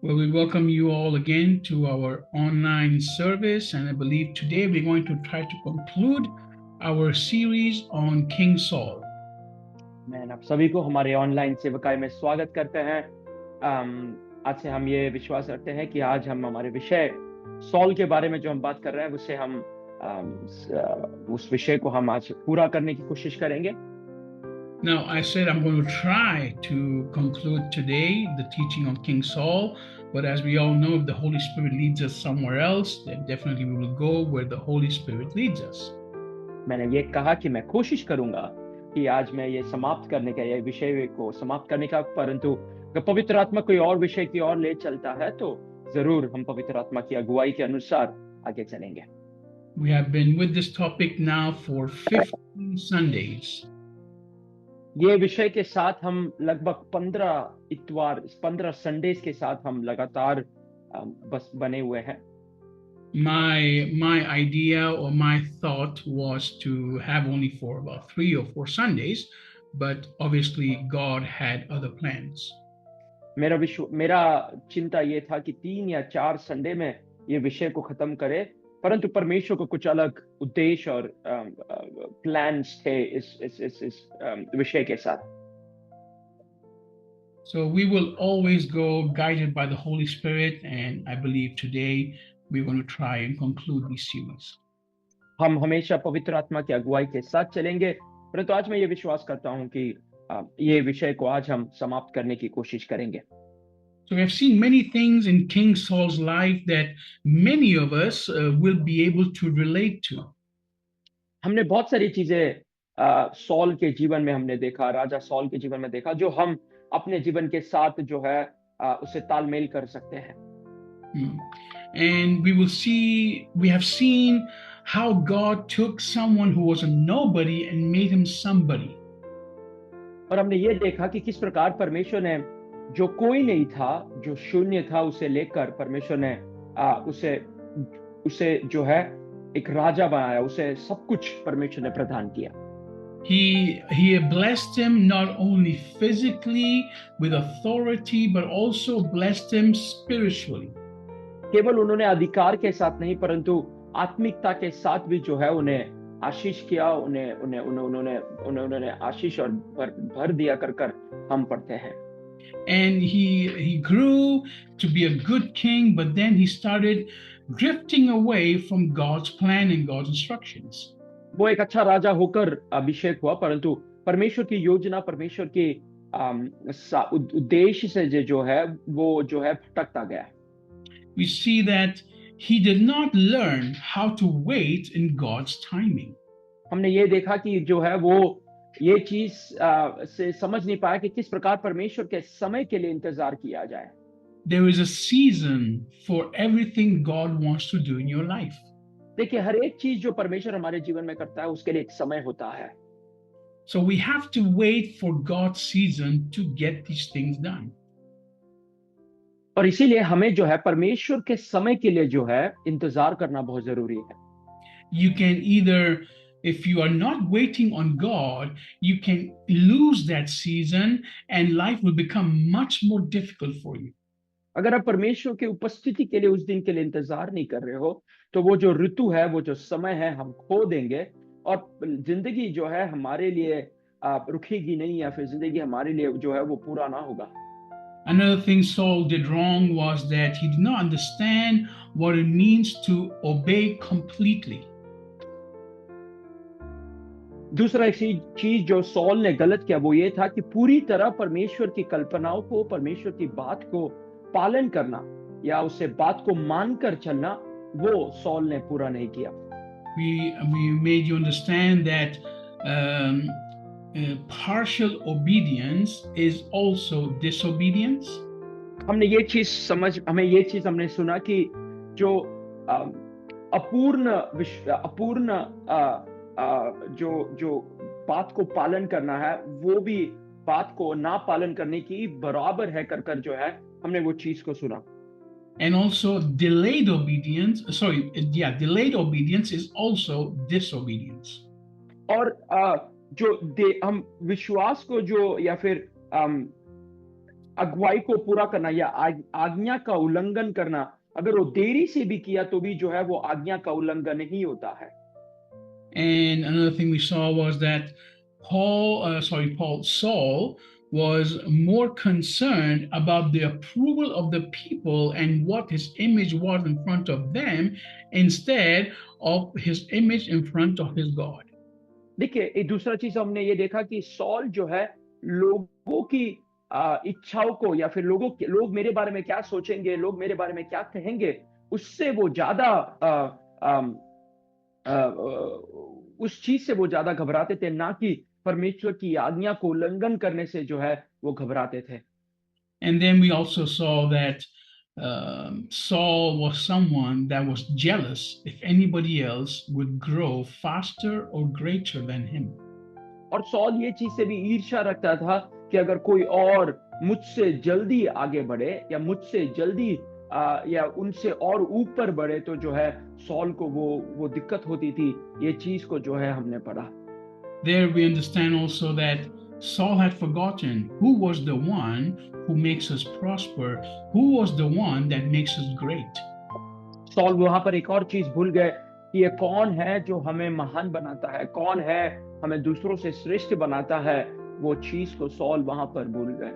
Well, we welcome you all again to our online service, and I believe today we're going to try to conclude our series on King Saul. मैं आप सभी को हमारे online सेवकाई में स्वागत करते हैं। आज से हम ये विश्वास रखते हैं कि आज हम हमारे विषय सॉल के बारे में जो हम बात कर रहे हैं उससे हम उस विषय को हम आज पूरा करने की कोशिश करेंगे। Now, I said I'm going to try to conclude today the teaching on King Saul, but as we all know, if the Holy Spirit leads us somewhere else, then definitely we will go where the Holy Spirit leads us. मैंने ये कहा कि मैं कोशिश करूंगा कि आज मैं ये समाप्त करने का, ये विषय को समाप्त करने का, परंतु अगर पवित्र आत्मा कोई और विषय की ओर ले चलता है तो जरूर हम पवित्र आत्मा की अगुवाई के अनुसार आगे चलेंगे। We have been with this topic now for 15 Sundays. ये विषय के साथ हम लगभग 15 संडेज के साथ हम लगातार बस बने हुए हैं। My idea or my thought was to have only for about 3 or 4 Sundays, but obviously God had other plans. मेरा चिंता ये था कि 3 या 4 संडे में ये विषय को खत्म करे, परंतु परमेश्वर को कुछ अलग उद्देश्य और प्लान्स थे इस विषय के साथ। So we will always go guided by the Holy Spirit, and I believe today we're going to try and conclude this series. हम हमेशा पवित्र आत्मा की अगुवाई के साथ चलेंगे, परंतु आज मैं ये विश्वास करता हूं कि ये विषय को आज हम समाप्त करने की कोशिश करेंगे। So we have seen many things in King Saul's life that many of us will be able to relate to. हमने बहुत सारी चीजें सॉल के जीवन में हमने देखा, राजा सॉल के जीवन में देखा, जो हम अपने जीवन के साथ जो है उससे तालमेल कर सकते हैं। And we have seen how God took someone who was a nobody and made him somebody. और हमने ये देखा कि किस प्रकार परमेश्वर ने जो कोई नहीं था, जो शून्य था, उसे लेकर परमेश्वर ने उसे जो है एक राजा बनाया, उसे सब कुछ परमेश्वर ने प्रदान किया। He blessed him not only physically with authority, but also blessed him spiritually. केवल उन्होंने अधिकार के साथ नहीं, परंतु आत्मिकता के साथ भी जो है उन्हें आशीष किया, उन्होंने आशीष और भर दिया कर हम पढ़ते हैं। And he grew to be a good king, but then he started drifting away from God's plan and God's instructions. वो एक अच्छा राजा होकर अभिषेक हुआ, परंतु परमेश्वर की योजना, परमेश्वर के उद्देश्य से जो है वो जो है भटकता गया। We see that he did not learn how to wait in God's timing. हमने ये देखा कि जो है वो ये चीज से समझ नहीं पाया कि किस प्रकार परमेश्वर के समय के लिए इंतजार किया जाए। There is a season for everything God wants to do in your life. देखिए, हर एक चीज जो परमेश्वर हमारे जीवन में करता है उसके लिए एक समय होता है। So we have to wait for God's season to get these things done. और इसीलिए हमें जो है परमेश्वर के समय के लिए जो है इंतजार करना बहुत जरूरी है। You can either, if you are not waiting on God, you can lose that season and life will become much more difficult for you. अगर आप परमेश्वर की उपस्थिति के लिए उस दिन के लिए इंतजार नहीं कर रहे हो, तो वो जो ऋतु है, वो जो समय है, हम खो देंगे और जिंदगी जो है हमारे लिए रुकेगी नहीं, या फिर जिंदगी हमारे लिए जो है वो पूरा ना होगा। Another thing Saul did wrong was that he did not understand what it means to obey completely. दूसरा चीज जो सॉल ने गलत किया वो ये था कि पूरी तरह परमेश्वर की कल्पनाओं को, परमेश्वर की बात को पालन करना या उसे बात को मानकर चलना, वो सॉल ने पूरा नहीं किया। We made you understand that partial obedience is also disobedience. हमें ये चीज हमने सुना कि जो अपूर्ण जो बात को पालन करना है, वो भी बात को ना पालन करने की बराबर है कर जो है हमने वो चीज को सुना। And also delayed obedience is also disobedience. और जो हम विश्वास को जो या फिर अगुवाई को पूरा करना या आज्ञा का उल्लंघन करना, अगर वो देरी से भी किया तो भी जो है वो आज्ञा का उल्लंघन ही होता है। And another thing we saw was that Saul was more concerned about the approval of the people and what his image was in front of them instead of his image in front of his God. देखिए, एक दूसरा चीज हमने ये देखा कि sol जो है लोगों की इच्छाओं को या फिर लोग मेरे बारे में क्या सोचेंगे, लोग मेरे बारे में क्या कहेंगे, उससे वो ज्यादा उस चीज से वो ज्यादा घबराते थे, ना कि परमेश्वर की आज्ञा को उल्लंघन करने से जो है वो घबराते थे। And then we also saw that Saul was someone that was jealous if anybody else would grow faster or greater than him. और सॉल ये चीज से भी ईर्ष्या रखता था कि अगर कोई और मुझसे जल्दी आगे बढ़े या मुझसे जल्दी या उनसे और ऊपर बढ़े तो जो है सॉल को वो दिक्कत होती थी। ये चीज को जो है हमने पढ़ा। There we understand also that Saul had forgotten who was the one who makes us prosper, who was the one that makes us great. सॉल वहां पर एक और चीज भूल गए कि ये कौन है जो हमें महान बनाता है, कौन है हमें दूसरों से श्रेष्ठ बनाता है। वो चीज को सॉल वहां पर भूल गए।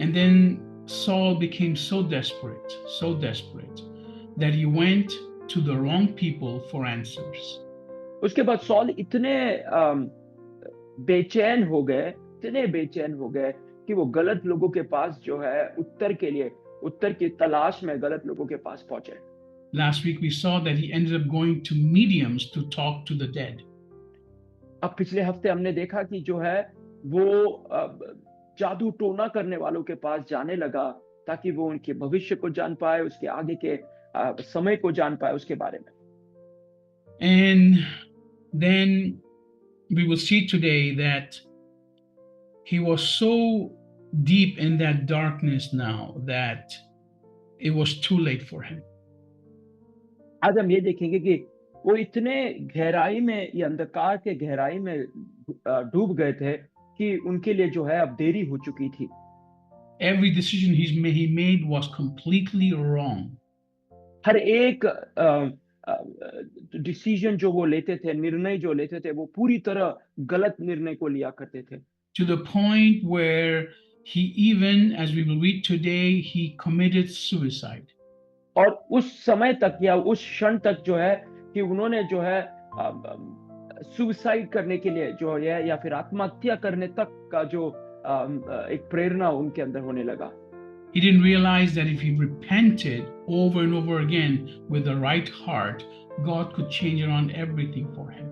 And then Saul became so desperate that he went to the wrong people for answers. उसके बाद सॉल इतने बेचैन हो गए कि वो गलत लोगों के पास जो है उत्तर की तलाश में गलत लोगों के पास पहुंचे। Last week we saw that he ended up going to mediums to talk to the dead. अब पिछले हफ्ते हमने देखा कि जो है वो जादू टोना करने वालों के पास जाने लगा ताकि वो उनके भविष्य को जान पाए, उसके आगे के समय को जान पाए उसके बारे में। And then we will see today that he was so deep in that darkness now that it was too late for him. आज हम ये देखेंगे कि वो इतने गहराई में, ये अंधकार के गहराई में डूब गए थे कि उनके लिए जो है अब देरी हो चुकी थी। Every decision he made was completely wrong. हर एक डिसीजन जो वो लेते थे, निर्णय जो लेते थे, वो पूरी तरह गलत निर्णय को लिया करते थे। To the point where he even, as we will read today, he committed suicide. और उस समय तक या उस क्षण तक जो है कि उन्होंने जो है सुसाइड करने के लिए जो है या फिर आत्महत्या करने तक का जो एक प्रेरणा उनके अंदर होने लगा। He didn't realize that if he repented over and over again with the right heart, God could change around everything for him.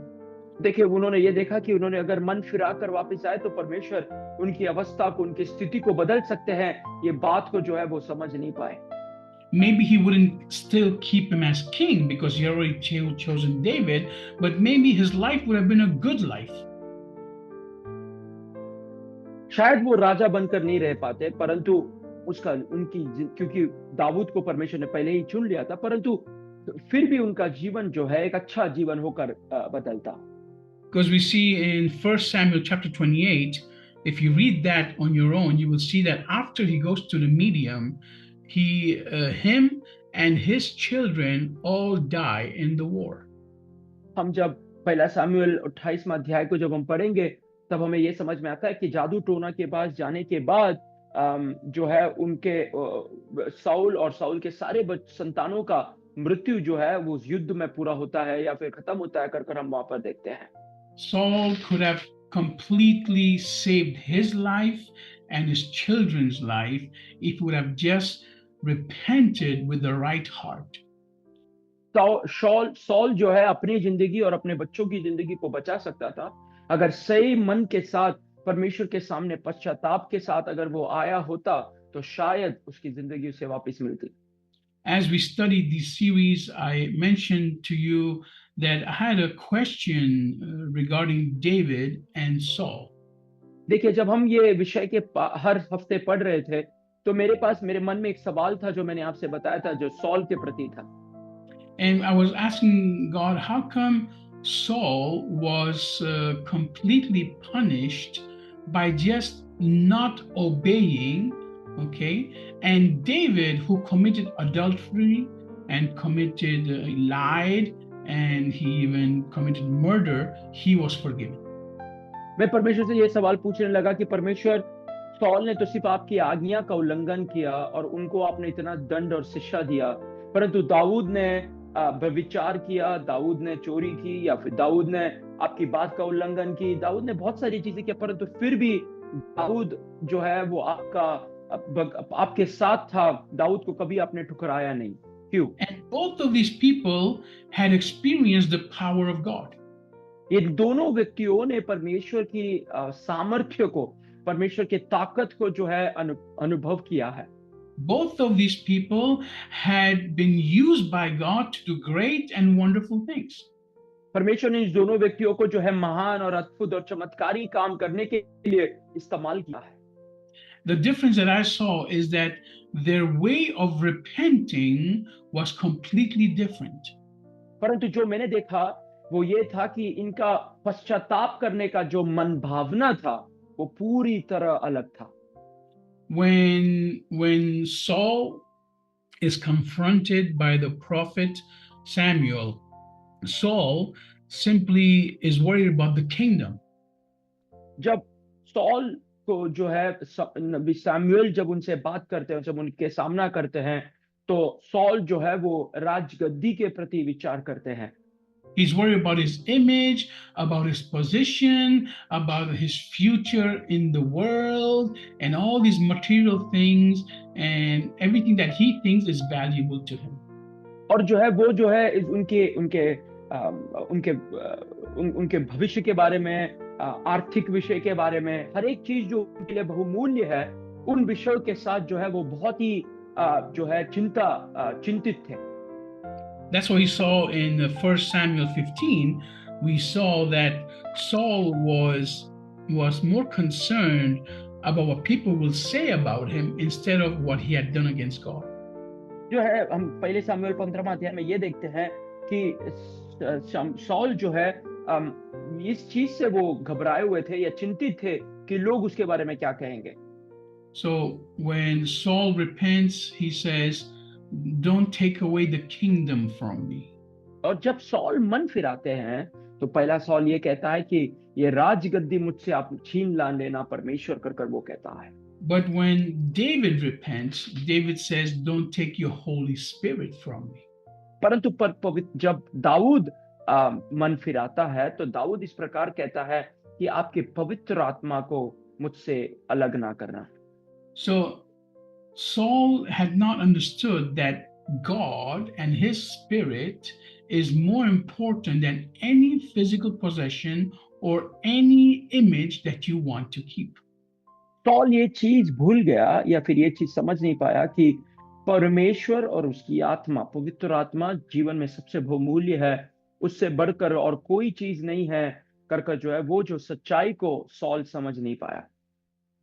देखिए, उन्होंने ये देखा कि उन्होंने अगर मन फिराकर वापस आए तो परमेश्वर उनकी अवस्था को, उनकी स्थिति को बदल सकते हैं। ये बात को जो है वो समझ नहीं पाए। Maybe he wouldn't still keep him as king because he already chosen David, but maybe his life would have been a good life. शायद वो राजा बनकर नहीं रह पाते, परंतु क्योंकि दाऊद को परमेश्वर ने पहले ही चुन लिया था, परंतु फिर भी उनका जीवन जो है एक अच्छा जीवन होकर बदलता। Because we see in 1 Samuel chapter 28, if you read that on your own, you will see that after he goes to the medium, him and his children all die in the war. हम जब पहला सामुएल 28वां अध्याय को जब हम पढ़ेंगे तब हमें ये समझ में आता है कि जादू टोना के पास जाने के बाद जो है उनके साउल और साउल के सारे संतानों का मृत्यु जो है वो युद्ध में पूरा होता है या फिर खत्म होता है कर हम वहां पर देखते हैं। Saul could have completely saved his life and his children's life if he would have just repented with the right heart. सॉल जो है अपनी जिंदगी और अपने बच्चों की जिंदगी को बचा सकता था अगर सही मन के साथ परमेश्वर के सामने पश्चाताप के साथ अगर वो आया होता तो शायद उसकी जिंदगी उसे वापस मिलती। As we studied this series, I mentioned to you that I had a question regarding David and Saul. देखिए, जब हम ये विषय के हर हफ्ते पढ़ रहे थे तो मेरे मन में एक सवाल था जो मैंने आपसे बताया था, जो सॉल के प्रति था। And I was asking God, how come Saul was completely punished by just not obeying Okay, and David, who committed adultery and committed lied, and he even committed murder, he was forgiven. मैं परमेश्वर से ये सवाल पूछने लगा कि परमेश्वर, soul ने तो सिर्फ आपकी आज्ञा का उल्लंघन किया और उनको आपने इतना दंड और शिक्षा दिया, परंतु दाऊद ने व्यभिचार किया, दाऊद ने चोरी की, या फिर दाऊद ने आपकी बात का उल्लंघन की, दाऊद ने बहुत सारी चीजें की, परंतु फिर भी दाऊद जो है वो आपके साथ था, दाऊद को कभी आपने ठुकराया नहीं। क्यों? And both of these people had experienced the power of God. ये दोनों व्यक्तियों ने परमेश्वर की सामर्थ्य को, परमेश्वर की ताकत को जो है अनुभव किया है। Both of these people had been used by God to do great and wonderful things. परमेश्वर ने इस दोनों व्यक्तियों को जो है महान और अद्भुत और चमत्कारी काम करने के लिए इस्तेमाल किया है। The difference that I saw is that their way of repenting was completely different. परंतु जो मैंने देखा वो ये था कि इनका पश्चाताप करने का जो मन भावना था वो पूरी तरह अलग था। When Saul is confronted by the prophet Samuel, Saul simply is worried about the kingdom. जब सॉल को जो है नबी सैमुएल जब उनसे बात करते हैं, जब उनके सामना करते हैं, तो सॉल जो है वो राजगद्दी के प्रति विचार करते हैं। He's worried about his image, about his position, about his future in the world, and all these material things and everything that he thinks is valuable to him. और जो है वो जो है उनके उनके उनके उनके भविष्य के बारे में, आर्थिक विषय के बारे में, हर एक चीज जो उनके लिए बहुमूल्य है, उन विषयों के साथ जो है वो बहुत ही जो है चिंतित थे। That's what we saw in 1 Samuel 15. We saw that Saul was more concerned about what people will say about him instead of what he had done against God. जो है हम पहले सामुएल 15वां अध्याय में ये देखते हैं कि सॉल जो है इस चीज से वो घबराए हुए थे या चिंतित थे कि लोग उसके बारे में क्या कहेंगे। So when Saul repents, he says, "Don't take away the kingdom from me." और जब सॉल मन फिराते हैं तो पहला सॉल ये कहता है कि ये राजगद्दी मुझसे आप छीन ला लेना परमेश्वर कर वो कहता है। But when David repents, David says, "Don't take your Holy Spirit from me." परंतु जब दाऊद मन फिराता है तो दाऊद इस प्रकार कहता है कि आपके पवित्र आत्मा को मुझसे अलग ना करना। So Saul had not understood that God and his spirit is more important than any physical possession or any image that you want to keep. सॉल ये चीज भूल गया या फिर ये चीज समझ नहीं पाया कि परमेश्वर और उसकी आत्मा, पवित्र आत्मा जीवन में सबसे बहुमूल्य है, उससे बढ़कर और कोई चीज नहीं है करकर जो है वो जो सच्चाई को सॉल समझ नहीं पाया।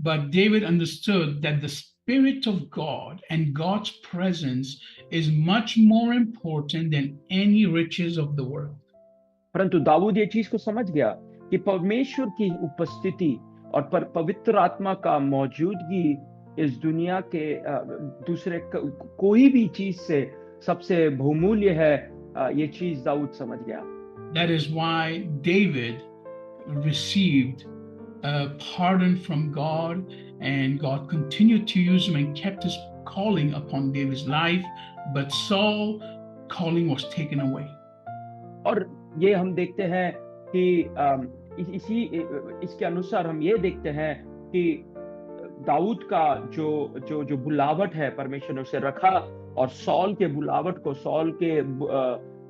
But David understood that the Spirit of God and God's presence is much more important than any riches of the world. परंतु दाऊद ये चीज को समझ गया कि परमेश्वर की उपस्थिति और पवित्र आत्मा का मौजूदगी इस दुनिया के दूसरे कोई भी चीज से सबसे बहुमूल्य है। ये चीज दाऊद समझ गया। That is why David received a pardon from God, and God continued to use him and kept his calling upon David's life, but Saul's calling was taken away. और ये हम देखते हैं कि इसके अनुसार हम ये देखते हैं कि दाऊद का जो बुलावट है परमेश्वर ने उसे रखा, और सॉल के बुलावट को, सॉल के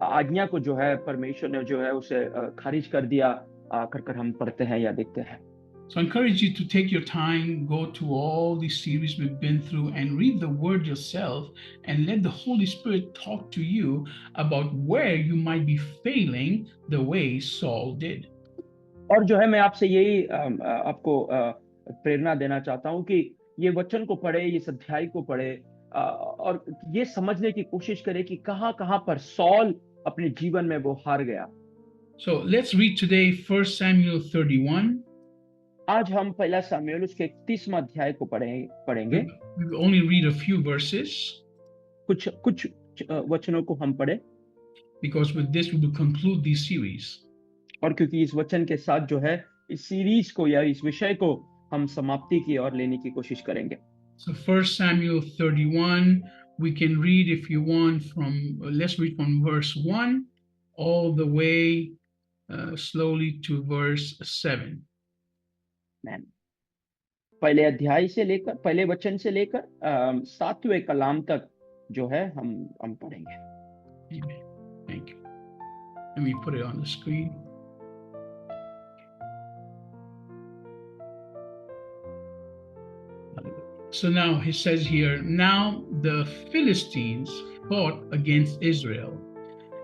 आज्ञा को जो है परमेश्वर ने जो है उसे खारिज कर दिया कर हम पढ़ते हैं या देखते हैं। So I encourage you to take your time, go to all these series we've been through and read the word yourself and let the Holy Spirit talk to you about where you might be failing the way Saul did. और जो है मैं आपसे यही आपको प्रेरणा देना चाहता हूं कि ये वचन को पढ़े, ये अध्याय को पढ़े और ये समझने की कोशिश करें कि कहां पर सॉल अपने जीवन में वो हार गया। So let's read today 1 Samuel 31. आज हम पहला सामुएल उसके 31वां अध्याय को पढ़ेंगे। We will only read a few verses कुछ कुछ वचनों को हम पढ़े, because with this we will conclude this series. और क्योंकि इस वचन के साथ जो है इस सीरीज को या इस विषय को हम समाप्ति की ओर लेने की कोशिश करेंगे। So 1 Samuel 31, we can read if you want from, let's read from verse 1 all the way slowly to verse 7. पहले अध्याय से लेकर, पहले वचन से लेकर 7वें कलाम तक जो है हम पढ़ेंगे। Amen. Thank you. Let me put it on the screen. So now he says here, now the Philistines fought against Israel,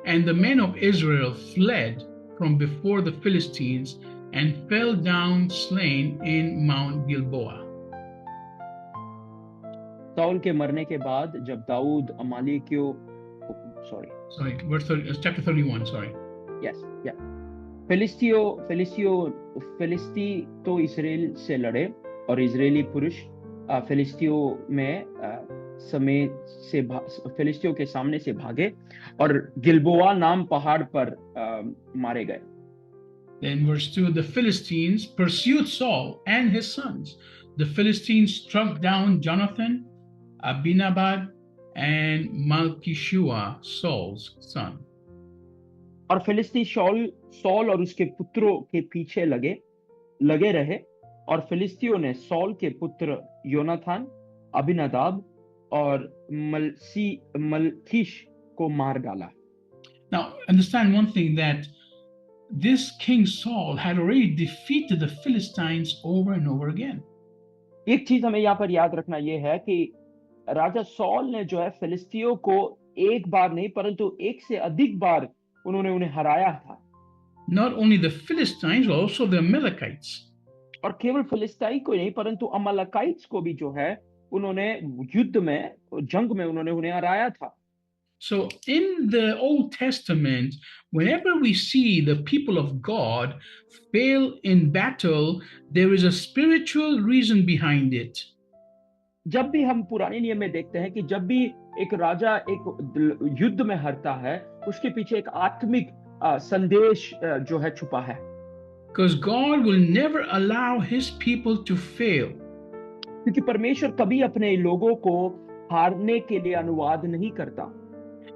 and the men of Israel fled from before the Philistines and fell down slain in Mount Gilboa. Saul के मरने के बाद जब Dawood अमालेकियों chapter 31, sorry. Yes, yeah. फिलिस्ती तो इस्राएल से लड़े और Israeli पुरुष फिलिस्तियों के सामने से भागे और गिलबोआ नाम पहाड़ पर मारे गए। Then verse 2, the Philistines pursued Saul and his sons. The Philistines struck down Jonathan, Abinadab, and Malchishua, Saul's son. और फिलिस्ती सौल और उसके पुत्रों के पीछे लगे रहे, और फिलिस्तियों ने सौल के पुत्र योनाथान, अबिनादाब और मलखीश को मार डाला। Now understand one thing, that this King Saul had already defeated the Philistines over and over again. एक चीज हमें यहाँ पर याद रखना ये है कि राजा सौल ने जो है फिलिस्तियों को एक बार नहीं परंतु एक से अधिक बार उन्हें हराया था। Not only the Philistines, but also the Amalekites. और केवल फिलिस्तीनी को नहीं परंतु अमालेकाइट्स को भी जो है उन्होंने युद्ध में, जंग में उन्हें हराया था। So in the Old Testament, whenever we see the people of God fail in battle, there is a spiritual reason behind it. जब भी हम पुराने नियम में देखते हैं कि जब भी एक राजा एक युद्ध में हारता है, उसके पीछे एक आत्मिक संदेश जो है छुपा है। Because God will never allow his people to fail. क्योंकि परमेश्वर कभी अपने लोगों को हारने के लिए अनुवाद नहीं करता।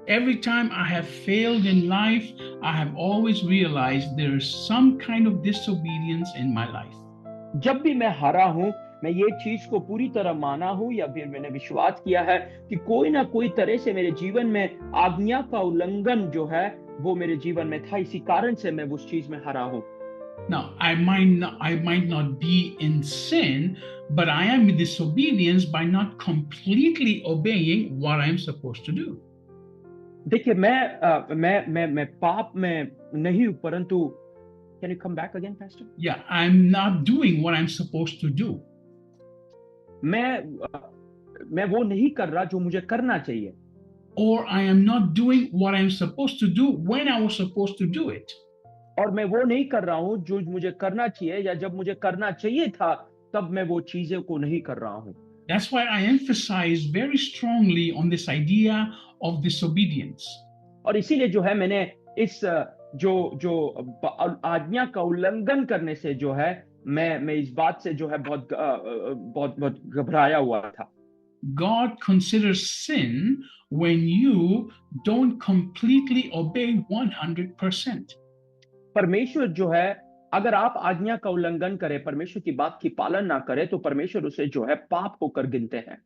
Every time I have failed in life, I have always realized there is some kind of disobedience in my life. जब भी मैं हारा हूं, मैं ये चीज को पूरी तरह माना हूं या फिर मैंने विश्वास किया है कि कोई ना कोई तरह से मेरे जीवन में आज्ञा का उल्लंघन जो है वो मेरे जीवन में था, इसी कारण से मैं उस चीज में हारा हूं। Now, I might not be in sin, but I am in disobedience by not completely obeying what I am supposed to do. देखिए मैं पाप में नहीं हूं परंतु can you come back again, Pastor? Yeah, I'm not doing what I'm supposed to do. मैं वो नहीं कर रहा जो मुझे करना चाहिए। Or I am not doing what I'm supposed to do when I was supposed to do it. और मैं वो नहीं कर रहा हूं जो मुझे करना चाहिए या जब मुझे करना चाहिए था तब मैं वो चीजें को नहीं कर रहा हूं। That's why I emphasize very strongly on this idea of disobedience. और इसीलिए जो है मैंने इस जो आज्ञा का उल्लंघन करने से जो है मैं इस बात से जो है बहुत घबराया हुआ था। God considers sin when you don't completely obey 100%. परमेश्वर जो है अगर आप आज्ञा का उल्लंघन करें, परमेश्वर की बात की पालन ना करें तो परमेश्वर उसे जो है पाप होकर गिनते हैं।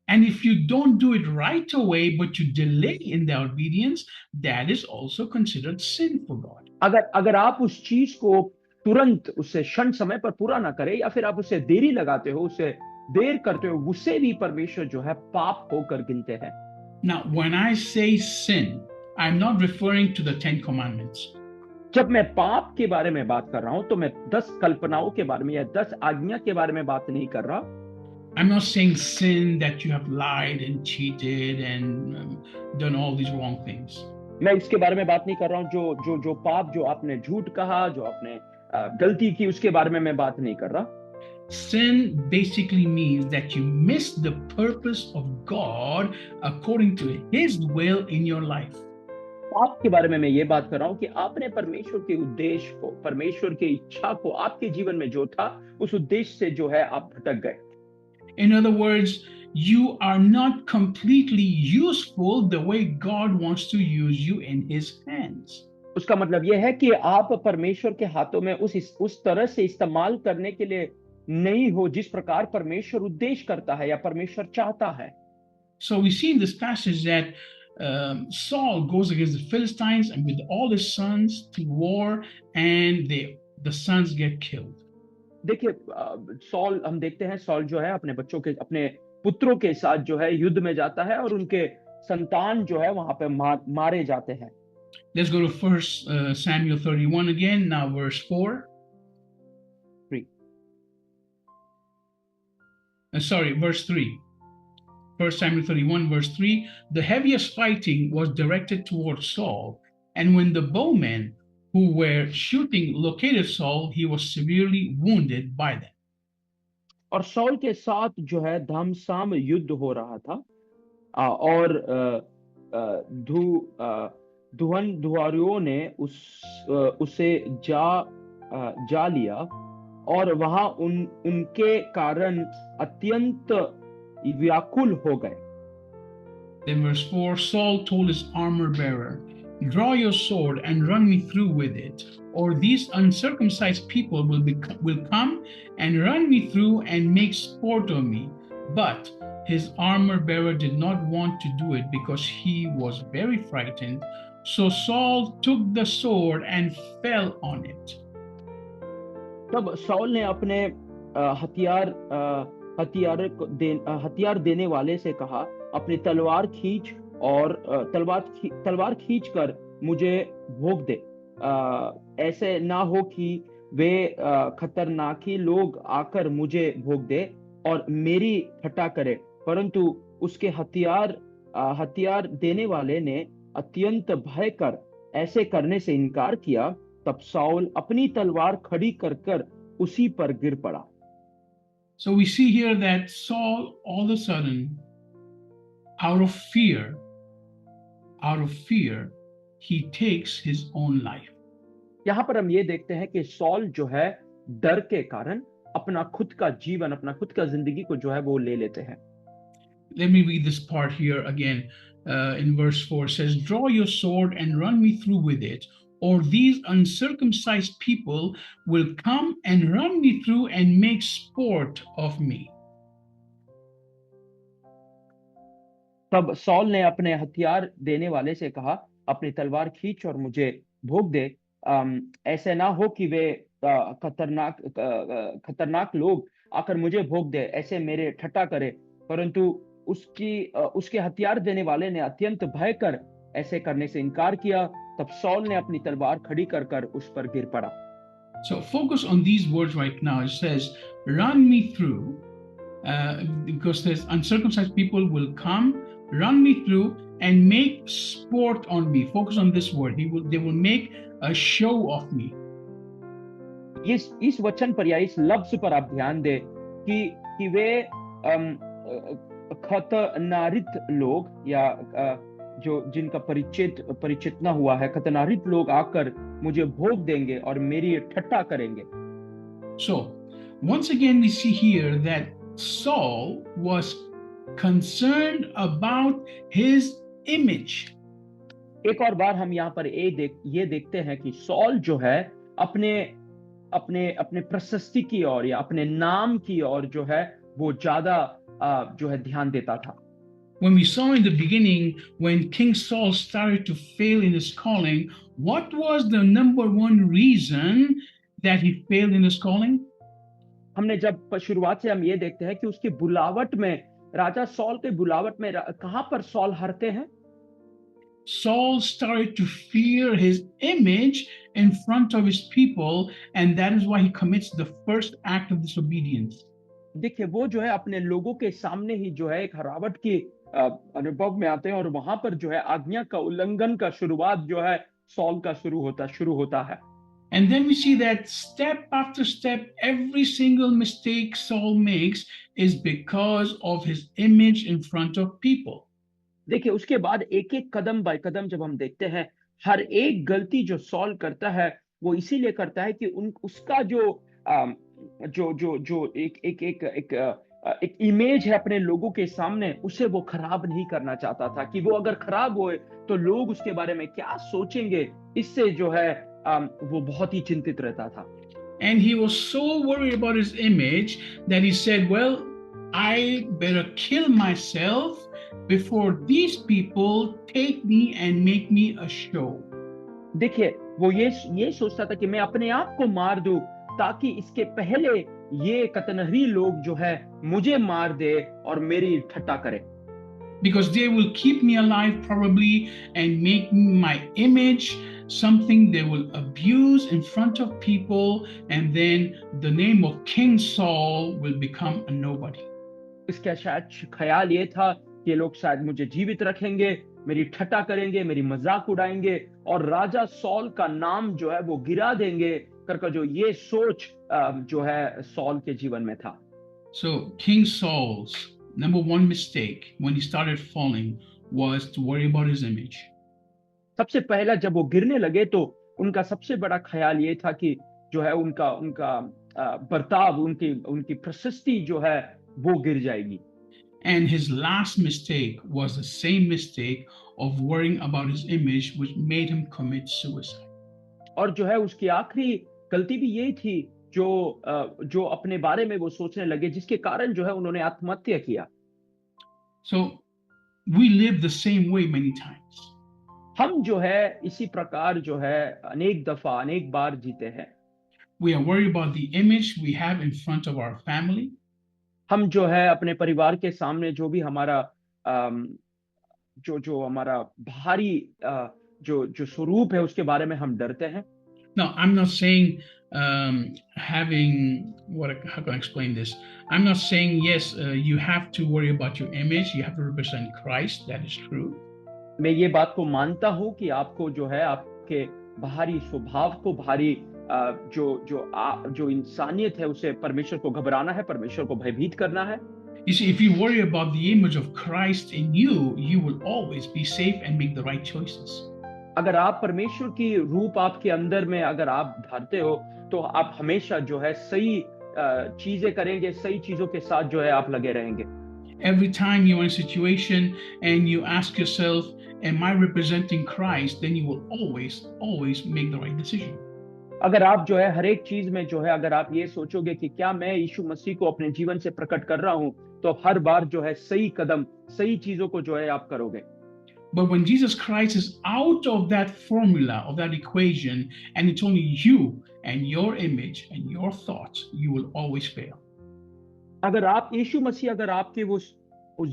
And if you don't do it right away, but you delay in the obedience, that is also considered sin for God. अगर आप उस चीज को तुरंत उसे क्षण समय पर पूरा ना करें या फिर आप उसे देरी लगाते हो, उसे देर करते हो, उसे भी परमेश्वर जो है पाप होकर गिनते हैं। Now, when I say sin, I'm not referring to the 10 commandments. जब मैं पाप के बारे में बात कर रहा हूं तो मैं 10 कल्पनाओं के बारे में या 10 आज्ञा के बारे में बात नहीं कर रहा। I'm not saying sin that you have lied and cheated and done all these wrong things. मैं इसके बारे में बात नहीं कर रहा हूं जो पाप जो आपने झूठ कहा, जो आपने गलती की, उसके बारे में मैं बात नहीं कर रहा। Sin basically means that you miss the purpose of God according to His will in your life. पाप के बारे में मैं ये बात कर रहा हूं कि आपने परमेश्वर के उद्देश्य को, परमेश्वर की इच्छा को आपके जीवन में जो था, उस उद्देश्य से जो है आप भटक गए। In other words, you are not completely useful the way God wants to use you in His hands. उसका मतलब यह है कि आप परमेश्वर के हाथों में उस तरह से इस्तेमाल करने के लिए नहीं हो जिस प्रकार परमेश्वर उद्देश्य करता है या परमेश्वर चाहता है। So we see in this passage that Saul goes against the Philistines and with all his sons to war, and the sons get killed. देखिए, सॉल, हम देखते हैं सॉल जो है अपने बच्चों के, अपने पुत्रों के साथ जो है युद्ध में जाता है और उनके संतान जो है वहां पे मारे जाते हैं। Let's go to First Samuel 31 again. Now, verse 4. Verse 3. 1 Samuel 31, verse 3. The heaviest fighting was directed towards Saul, and when the bowmen who were shooting located Saul, he was severely wounded by them. और sol के साथ जो है घमासान युद्ध हो रहा था, और धुआरियों ने उसे जा लिया और वहां उनके कारण अत्यंत व्याकुल हो गए। Then verse 4, Saul told his armor bearer, draw your sword and run me through with it, or these uncircumcised people will come and run me through and make sport of me. But his armor bearer did not want to do it because he was very frightened. So Saul took the sword and fell on it. तब sol ने अपने हथियार देने वाले से कहा, अपनी तलवार खींच और तलवार खींच कर मुझे भोग दे। ऐसे ना हो कि वे खतरनाकी लोग आकर मुझे भोग दे और मेरी ठट्टा करे। परंतु उसके हथियार देने वाले ने अत्यंत भय कर ऐसे करने से इनकार किया। तब साउल अपनी तलवार खड़ी कर उसी पर गिर पड़ा। So we see here that Saul, all of a sudden, out of fear, he takes his own life. यहाँ पर हम ये देखते हैं कि सॉल जो है डर के कारण अपना खुद का जीवन, अपना खुद का जिंदगी को जो है वो ले लेते हैं। Let me read this part here again. In verse 4 says, draw your sword and run me through with it, or these uncircumcised people will come and run me through and make sport of me. तब sol ने अपने हथियार देने वाले से कहा, अपनी तलवार खींच और मुझे भोग दे। ऐसे ना हो कि वे खतरनाक लोग आकर मुझे भोग दे, ऐसे मेरे ठट्टा करे। परंतु उसके हथियार देने वाले ने अत्यंत भय कर ऐसे करने से इनकार किया। तब सॉल ने अपनी तलवार खड़ी कर उस पर गिर पड़ा। So focus on these words right now. It says, run me through, because there's uncircumcised people will come, run me through and make sport on me. Focus on this word. They will make a show of me. इस वचन पर या इस लफ्ज पर आप ध्यान दें कि वे खतनारित लोग या जो जिनका परिचित न हुआ है, खतनारित लोग आकर मुझे भोग देंगे और मेरी ठट्टा करेंगे। So once again we see here that Saul was concerned about his image. एक और बार हम यहाँ पर ये देखते हैं कि सॉल जो है अपने प्रशस्ति की ओर या अपने नाम की ओर जो है वो ज्यादा जो है ध्यान देता था। When we saw in the beginning, when King Saul started to fail in his calling, what was the number one reason that he failed in his calling? हमने जब शुरुआत से हम ये देखते हैं कि उसकी बुलावट में, राजा सॉल के बुलावट में कहां पर सॉल हारते हैं? Saul started to fear his image in front of his people, and that is why he commits the first act of disobedience. देखिए, वो जो है अपने लोगों के सामने ही जो है एक हरावट की अनुभव में आते हैं और वहां पर जो है आज्ञा का उल्लंघन का शुरुआत जो है सॉल का शुरू होता है। And then we see that step after step, every single mistake Saul makes is because of his image in front of people. देखिए उसके बाद एक एक कदम बाय कदम जब हम देखते हैं, हर एक गलती जो सॉल्व करता है वो इसीलिए करता है कि उन उसका जो अम, जो जो जो एक इमेज है अपने लोगों के सामने, उसे वो खराब नहीं करना चाहता था कि वो अगर खराब होए तो लोग उसके बारे में क्या सोचेंगे। इससे जो है वो बहुत ही चिंतित रहता था। And he was so worried about his image that he said, well, I better kill myself before these people take me and make me a show. देखिए वो ये सोचता था कि मैं अपने आप को मार दूं ताकि इसके पहले ये कतनहरी लोग जो है मुझे मार दे और मेरी ठट्टा करे। Because they will keep me alive probably and make my image something they will abuse in front of people, and then the name of King Saul will become a nobody. इसका शायद ख्याल ये था कि लोग शायद मुझे जीवित रखेंगे, मेरी ठट्टा करेंगे, मेरी मजाक उड़ाएंगे और राजा सॉल का नाम जो है वो गिरा देंगे करके जो ये सोच जो है सॉल के जीवन में था। So King Saul's number one mistake when he started falling was to worry about his image. सबसे पहला जब वो गिरने लगे तो उनका सबसे बड़ा ख्याल ये था कि जो है उनका उनका बर्ताव, उनकी उनकी प्रशस्ति जो है वो गिर जाएगी। And his last mistake was the same mistake of worrying about his image, which made him commit suicide. और जो है उसकी आखिरी गलती भी यही थी जो अपने बारे में वो सोचने लगे, जिसके कारण जो है उन्होंने आत्महत्या किया। So we live the same way many times. हम जो है इसी प्रकार जो है अनेक दफा अनेक बार जीते हैं। We are worried about the image we have in front of our family. हम जो है अपने परिवार के सामने जो भी हमारा जो हमारा बाहरी जो स्वरूप है उसके बारे में हम डरते हैं। Now, I'm not saying having how can I explain this? I'm not saying yes, you have to worry about your image. You have to represent Christ. That is true. मैं ये बात को मानता हूँ कि आपको जो है आपके बाहरी स्वभाव को, बाहरी जो इंसानियत है उसे परमेश्वर को घबराना है, परमेश्वर को भयभीत करना है। You see, if you worry about the image of Christ in you, you will always be safe and make the right choices. अगर आप परमेश्वर की रूप आपके अंदर में अगर आप धारते हो तो आप हमेशा जो है सही चीजें करेंगे, सही चीजों के साथ जो है आप लगे रहेंगे। Every time you're in a situation and you ask yourself, am I representing Christ? Then you will always make the right decision. अगर आप जो है हर एक चीज में जो है अगर आप ये सोचोगे कि क्या मैं यीशु मसीह को अपने जीवन से प्रकट कर रहा हूं, तो हर बार जो है सही कदम, सही चीजों को जो है आप करोगे। But when Jesus Christ is out of that formula, of that equation, and it's only you and your image and your thoughts, you will always fail. अगर आप यीशु मसीह अगर आपके उस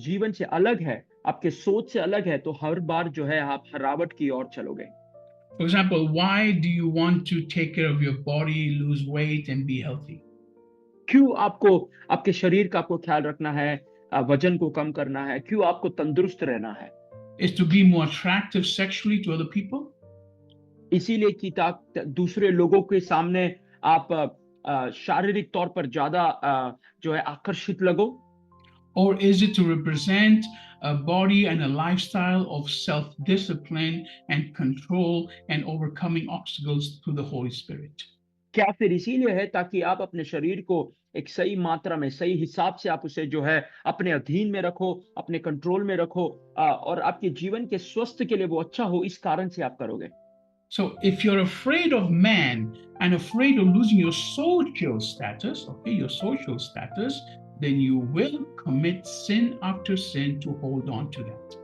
जीवन से अलग है, आपके सोच से अलग है, तो हर बार जो है आप हरावट की ओर चलोगे। For example, why do you want to take care of your body, lose weight, and be healthy? क्यों आपको आपके शरीर का आपको ख्याल रखना है, वजन को कम करना है, क्यों आपको तंदुरुस्त रहना है? Is to be more attractive sexually to other people? इसीलिए कि दूसरे लोगों के सामने आप शारीरिक तौर पर ज्यादा जो है आकर्षित लगो? Or is it to represent a body and a lifestyle of self-discipline and control and overcoming obstacles through the Holy Spirit? क्या फिर इसीलिए है ताकि आप अपने शरीर को एक सही मात्रा में, सही हिसाब से आप उसे जो है अपने अधीन में रखो, अपने कंट्रोल में रखो और आपके जीवन के स्वास्थ्य के लिए वो अच्छा हो, इस कारण से आप करोगे। So if you're afraid of man and afraid of losing your social status, your social status, then you will commit sin after sin to hold on to that.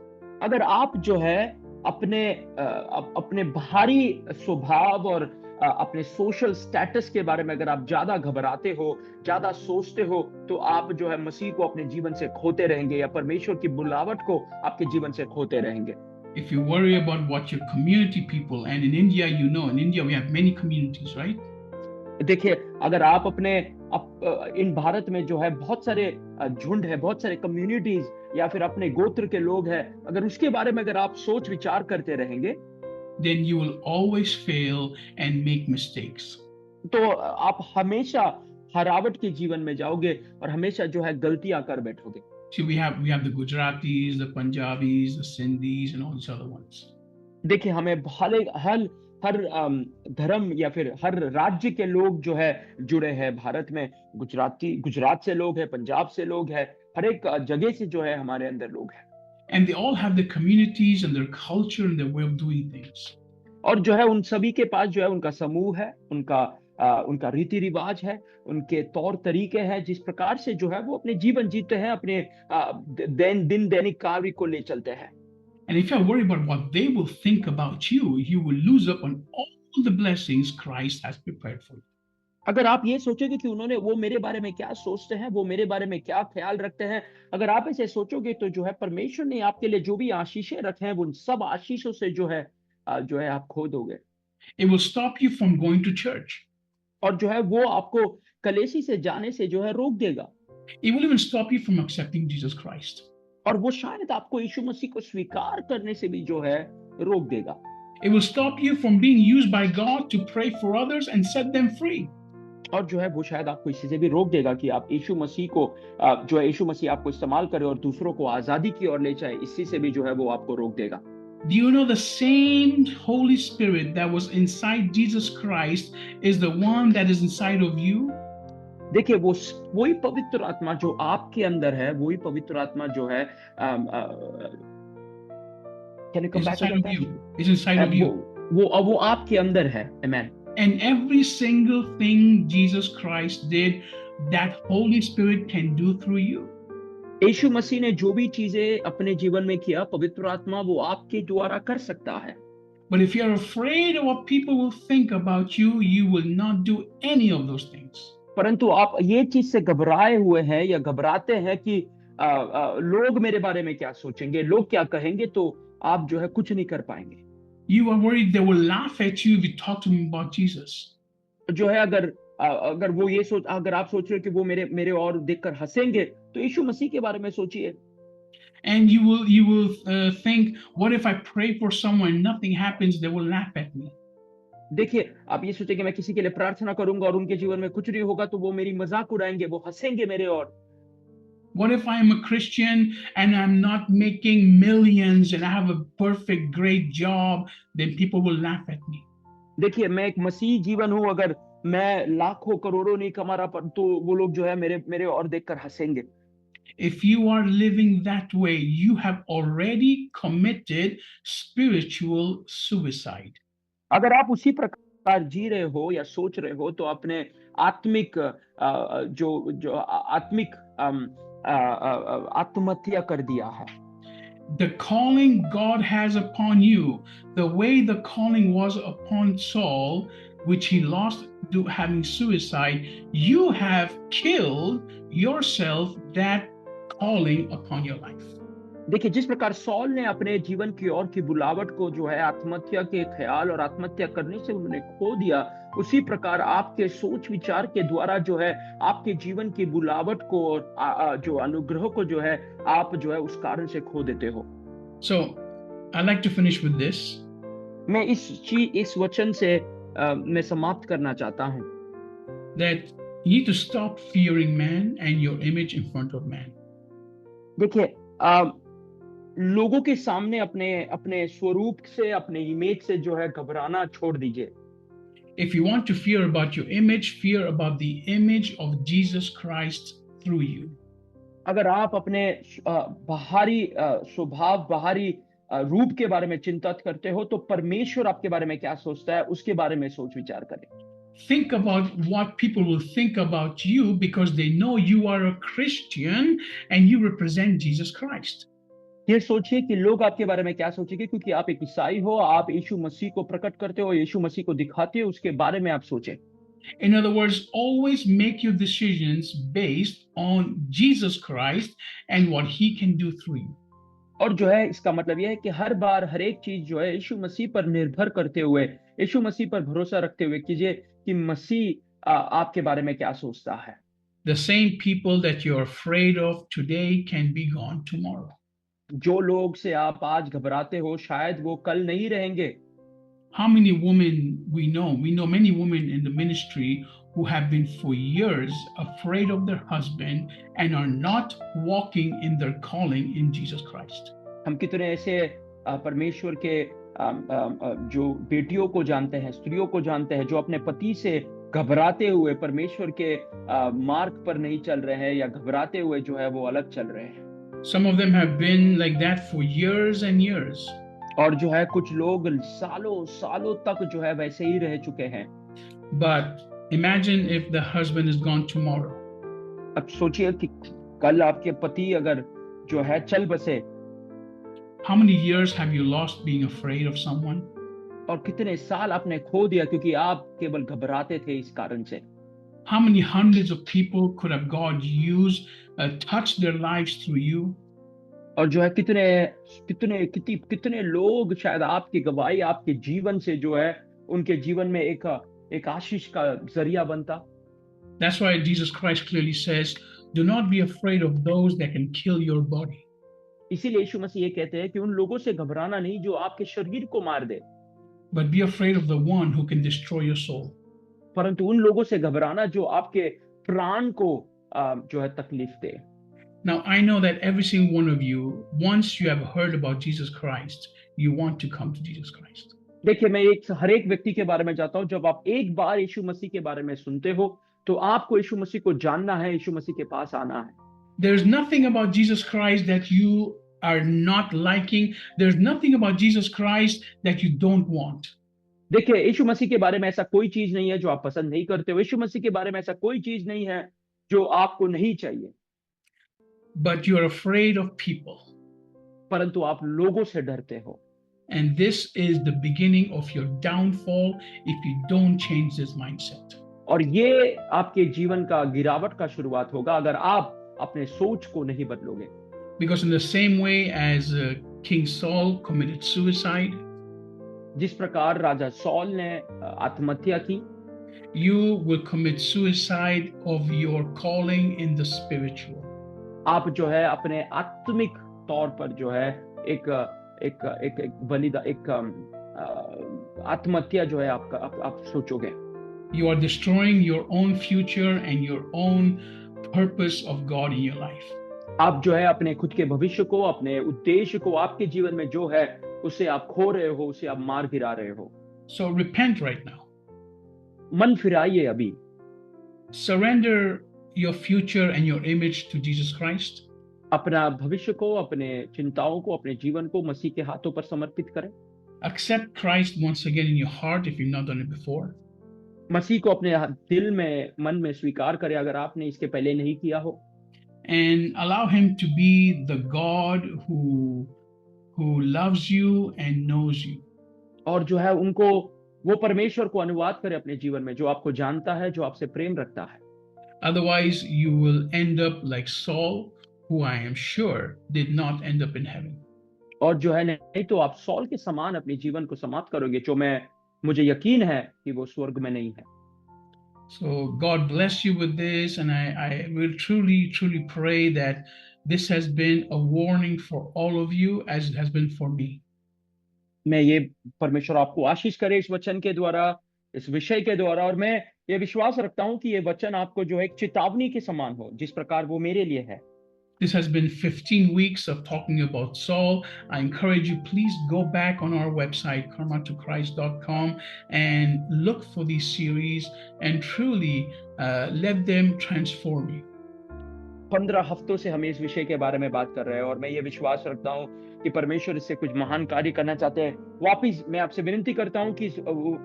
अगर आप जो है अपने बाहरी स्वभाव और अपने सोशल स्टेटस के बारे में अगर आप ज्यादा घबराते हो, ज्यादा सोचते हो, तो आप जो है मसीह को अपने जीवन से खोते रहेंगे या परमेश्वर की बुलावट को आपके जीवन से खोते रहेंगे। If you worry about what your community people, and in India, in India we have many communities, right? देखिए अगर आप इन भारत में जो है बहुत सारे झुंड है, बहुत सारे कम्युनिटीज या फिर अपने गोत्र के लोग हैं, अगर उसके बारे में अगर आप सोच विचार करते रहेंगे, then you will always fail and make mistakes. तो आप हमेशा हरावट के जीवन में जाओगे और हमेशा जो है गलतियां कर बैठोगे। See, we have the Gujaratis, the Punjabis, the Sindhis, and all these other ones. देखिए हमें हर हर हर धर्म या फिर हर राज्य के लोग जो है जुड़े हैं भारत में। गुजरात से लोग हैं, पंजाब से लोग हैं, हर एक जगह से जो है हमारे अंदर लोग हैं। And they all have their communities and their culture and their way of doing things. और जो है उन सभी के पास जो है उनका समूह है, उनका रीति रिवाज है, उनके तौर तरीके हैं, जिस प्रकार से जो है वो अपने जीवन जीते हैं, अपने दैनिक कार्य को ले चलते हैं। And if you're worried about what they will think about you, you will lose up on all the blessings Christ has prepared for you. अगर आप ये सोचोगे कि वो मेरे बारे में क्या सोचते हैं, वो मेरे बारे में क्या ख्याल रखते हैं, अगर आप ऐसे सोचोगे तो जो है परमेश्वर ने आपके लिए जो भी आशीषें रखे हैं, उन सब आशीषों से जो है आप खो दोगे। It will stop you from going to church. और जो है वो आपको कलीसिया से जाने से जो है रोक देगा। It will even stop you from accepting Jesus Christ. और वो शायद आपको यीशु मसीह को स्वीकार करने से भी जो है रोक देगा। It will stop you from being used by God to pray for others and set them free. और जो है वो शायद आपको इसी से भी रोक देगा कि आप यीशु मसीह को जो है यीशु मसीह आपको इस्तेमाल करे और दूसरों को आजादी की ओर ले जाए, इसी से भी जो है वो आपको रोक देगा। Do you know the same Holy Spirit that was inside Jesus Christ is the one that is inside of you? देखिए वही पवित्र आत्मा जो आपके अंदर है, वही पवित्र आत्मा जो है can you come It's back inside again, of you. Pastor? It's inside of you. वो आपके अंदर है। Amen. And every single thing Jesus Christ did, that Holy Spirit can do through you. यीशु मसीह ने जो भी चीजें अपने जीवन में किया, पवित्र आत्मा वो आपके द्वारा कर सकता है। But if you're afraid of what people will think about you, you will not do any of those things. परंतु आप ये चीज से घबराए हुए हैं या घबराते हैं कि लोग मेरे बारे में क्या सोचेंगे, लोग क्या कहेंगे, तो आप जो है कुछ नहीं कर पाएंगे। You are worried they will laugh at you if you talk to them about Jesus. जो है अगर वो ये अगर आप सोच रहे हो कि वो मेरे और देखकर हंसेंगे, तो यीशु मसीह के बारे में सोचिए। And you will think, what if I pray for someone, nothing happens, they will laugh at me. देखिए आप ये सोचेंगे मैं किसी के लिए प्रार्थना करूंगा और उनके जीवन में कुछ नहीं होगा, तो वो मेरी मजाक उड़ाएंगे, वो हंसेंगे मेरे और। What if I am a Christian and I'm not making millions and I have a perfect, great job, then people will laugh at me. देखिए मैं एक मसीह जीवन हूं, अगर मैं लाखों करोड़ों नहीं कमा रहा, पर तो वो लोग जो है मेरे और देखकर हंसेंगे। If you are living that way, you have already committed spiritual suicide. अगर आप उसी प्रकार जी रहे हो या सोच रहे हो, तो अपने आत्मिक आत्मिक आत्महत्या कर दिया है। The calling God has upon you, the way the calling was upon Saul, which he lost to having suicide, you have killed yourself that calling upon your life. देखिए जिस प्रकार सॉल ने अपने जीवन की ओर की बुलावट को जो है आत्महत्या के ख्याल और आत्महत्या करने से उन्होंने खो दिया, उसी प्रकार आपके सोच विचार के द्वारा जो है आपके जीवन की बुलावट को और जो अनुग्रह को जो है आप जो है उस कारण से खो देते हो। So I'd like to finish with this. मैं इस वचन से मैं समाप्त करना चाहता हूं that you need to stop fearing man and your image in front of man. देखिए लोगों के सामने अपने स्वरूप से, अपने इमेज से जो है घबराना छोड़ दीजिए। If you want to fear about your image, fear about the image of Jesus Christ through you. अगर आप अपने बाहरी स्वभाव, बाहरी रूप के बारे में चिंतित करते हो, तो परमेश्वर आपके बारे में क्या सोचता है उसके बारे में सोच विचार करें। Think about what people will think about you because they know you are a Christian and you represent Jesus Christ. ये सोचिए कि लोग आपके बारे में क्या सोचेंगे, क्योंकि आप एक ईसाई हो, आप यीशु मसीह को प्रकट करते हो, यीशु मसीह को दिखाते हो, उसके बारे में आप सोचें। In other words, always make your decisions based on Jesus Christ and what he can do through you. और जो है इसका मतलब यह है कि हर बार हर एक चीज जो है यीशु मसीह पर निर्भर करते हुए, यीशु मसीह पर भरोसा रखते हुए कीजिए कि मसीह आपके बारे में क्या सोचता है। The same people that you're afraid of today can be gone tomorrow. जो लोग से आप आज घबराते हो, शायद वो कल नहीं रहेंगे। How many women we know? We know many women in the ministry who have been for years afraid of their husband and are not walking in their calling in Jesus Christ. हम कितने ऐसे परमेश्वर के जो बेटियों को जानते हैं, स्त्रियों को जानते हैं, जो अपने पति से घबराते हुए परमेश्वर के मार्ग पर नहीं चल रहे हैं, या घबराते हुए जो है वो अलग चल रहे हैं। Some of them have been like that for years and years. और जो है कुछ लोग सालों सालों तक जो है वैसे ही रह चुके हैं। But imagine if the husband is gone tomorrow. अब सोचिए कि कल आपके पति अगर जो है चल बसे, How many years have you lost being afraid of someone? और कितने साल आपने खो दिया क्योंकि आप केवल घबराते थे इस कारण से। How many hundreds of people could have God used, touched their lives through you? और जो है कितने लोग शायद आपकी गवाही, आपके जीवन से जो है उनके जीवन में एक आशीष का जरिया बनता। That's why Jesus Christ clearly says, do not be afraid of those that can kill your body. इसीलिए यीशु मसीह ये कहते हैं कि उन लोगों से घबराना नहीं जो आपके शरीर को मार दे, But be afraid of the one who can destroy your soul. परंतु उन लोगों से घबराना जो आपके प्राण को जो है तकलीफ दे। Now, I know that every single one of you, once you have heard about Jesus Christ, you want to come to Jesus Christ. देखिए, मैं हर एक व्यक्ति के बारे में जानता हूं, जब आप एक बार यीशु मसीह के बारे में सुनते हो तो आपको यीशु मसीह को जानना है, यीशु मसीह के पास आना है। There's nothing about Jesus Christ that you are not liking. There's nothing about Jesus Christ that you don't want. देखिए, यीशु मसीह के बारे में ऐसा कोई चीज नहीं है जो आप पसंद नहीं करते हो। यीशु मसीह के बारे में ऐसा कोई चीज नहीं है जो आपको नहीं चाहिए। But you're afraid of people. परंतु आप लोगों से डरते हो। And this is the beginning of your downfall if you don't change this mindset. और ये आपके जीवन का गिरावट का शुरुआत होगा अगर आप अपने सोच को नहीं बदलोगे। Because in the same way as King Saul committed suicide, जिस प्रकार राजा सॉल ने आत्महत्या की, you will commit suicide of your calling in the spiritual. आप जो है अपने आत्मिक तौर पर जो है एक आत्महत्या जो है आप सोचोगे। You are destroying your own future and your own purpose of God in your life. आप जो है अपने खुद के भविष्य को, अपने उद्देश्य को, आपके जीवन में जो है उसे आप खो रहे हो, उसे आप मार गिरा रहे हो। So repent right now. मन फिराइए अभी। Surrender your future and your image to Jesus Christ. अपना भविष्य को, अपने चिंताओं को, अपने जीवन को मसीह के हाथों पर समर्पित करें। Accept Christ once again in your heart if you've not done it before. मसीह को अपने दिल में, मन में स्वीकार करें अगर आपने इसके पहले नहीं किया हो। And allow him to be the God who loves you and knows you. और जो है उनको, वो परमेश्वर को अनुवाद करें अपने जीवन में, जो आपको जानता है, जो आपसे प्रेम रखता है। Otherwise, you will end up like Saul, who I am sure did not end up in heaven. और जो है नहीं तो आप सॉल के समान अपने जीवन को समाप्त करोगे, जो मुझे यकीन है कि वो स्वर्ग में नहीं है। So God bless you with this, and I will truly pray that this has been a warning for all of you as it has been for me. मैं ये परमेश्वर आपको आशीष करे इस वचन के द्वारा, इस विषय के द्वारा, और मैं ये विश्वास रखता हूं कि ये वचन आपको जो है एक चेतावनी के समान हो, जिस प्रकार वो मेरे लिए है। This has been 15 weeks of talking about Saul. I encourage you, please go back on our website, karmatochrist.com, and look for these series and truly let them transform you. 15 हफ्तों से हम इस विषय के बारे में बात कर रहे हैं, और मैं ये विश्वास रखता हूं कि परमेश्वर इससे कुछ महान कार्य करना चाहते हैं। वापिस मैं आपसे विनती करता हूं कि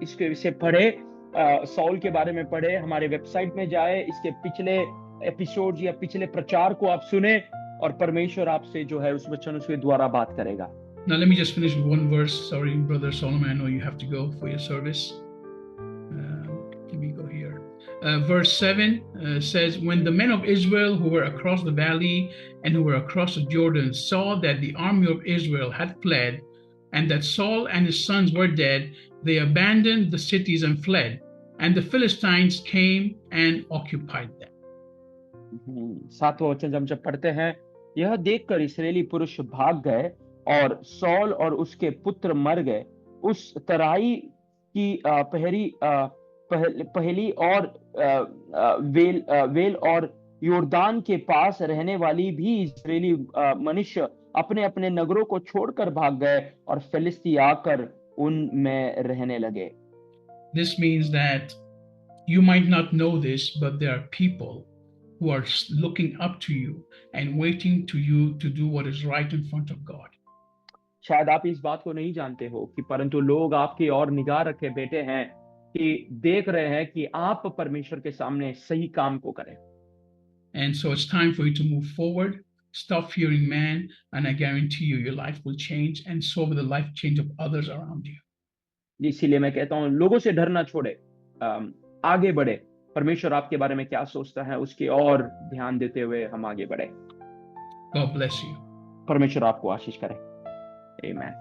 इसके विषय पढ़े, सॉल के बारे में पढ़े, हमारे वेबसाइट में जाए, इसके पिछले एपिसोड या पिछले प्रचार को आप सुने, और परमेश्वर आपसे जो है उस वचन के द्वारा बात करेगा। Now let me just finish with one verse. Sorry, Brother Solomon, I know you have to go for your service. Let me go here. Verse 7 says, when the men of Israel who were across the valley and who were across the Jordan saw that the army of Israel had fled and that Saul and his sons were dead, they abandoned the cities and fled, and the Philistines came and occupied them. 7वां वचन जब पढ़ते हैं, यह देखकर इस्राएली पुरुष भाग गए और सॉल और उसके पुत्र मर गए। उस तराई कि पहली और वेल और योर्दान के पास रहने वाली भी इजरायली मनुष्य अपने अपने नगरों को छोड़कर भाग गए और फिलिस्ती आकर उनमें रहने लगे। This means that you might not know this, but there are people who are looking up to you and waiting to you to do what is right in front of God. शायद आप इस बात को नहीं जानते हो कि परंतु लोग आपकी ओर निगाह रखे बैठे हैं, कि देख रहे हैं कि आप परमेश्वर के सामने सही काम को करें। And so it's time for you to move forward. Stop fearing man, and I guarantee you, your life will change, and so will the life change of others around you. इसीलिए मैं कहता हूं, लोगों से डरना छोड़े, आगे बढ़े। परमेश्वर आपके बारे में क्या सोचता है उसकी ओर ध्यान देते हुए हम आगे बढ़े। God bless you. परमेश्वर आपको आशीष करे। आमीन।